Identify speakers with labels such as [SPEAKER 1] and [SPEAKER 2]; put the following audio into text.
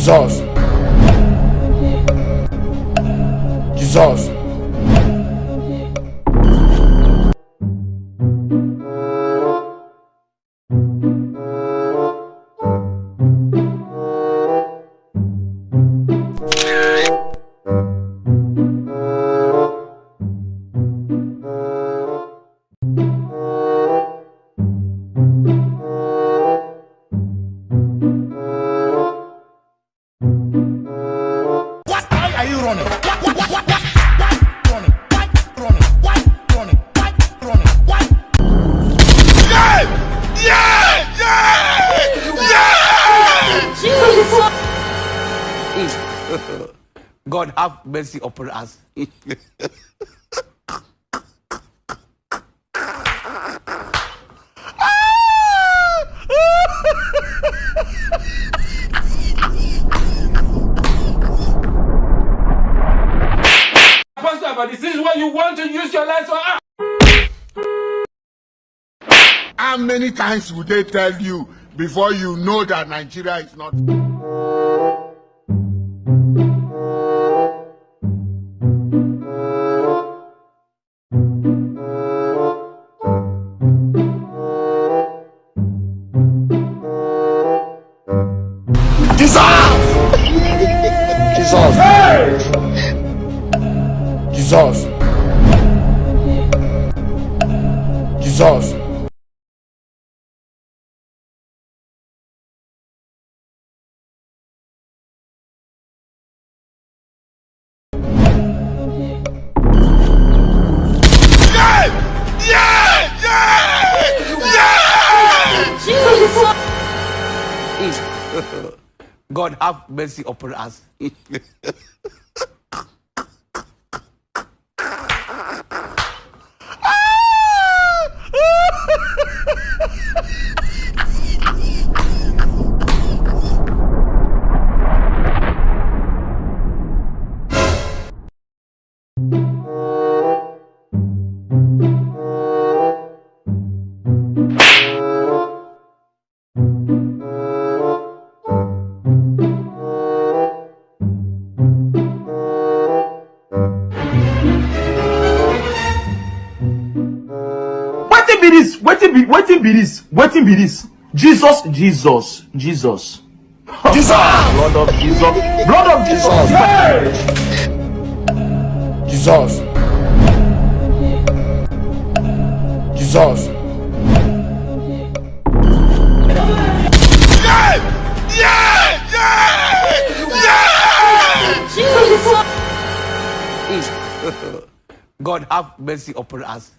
[SPEAKER 1] Jesus. Jesus.
[SPEAKER 2] Are you running?
[SPEAKER 3] God have mercy upon us.
[SPEAKER 4] Pastor, but this is what you want to use your life for.
[SPEAKER 2] How many times would they tell you before you know that Nigeria is not?
[SPEAKER 1] Jesus! Jesus! Jesus! Jesus!
[SPEAKER 3] God have mercy upon us.
[SPEAKER 5] Wetin be this? Jesus.
[SPEAKER 1] Jesus!
[SPEAKER 5] Blood of Jesus. Hey!
[SPEAKER 1] Jesus! Jesus!
[SPEAKER 3] God have mercy upon us.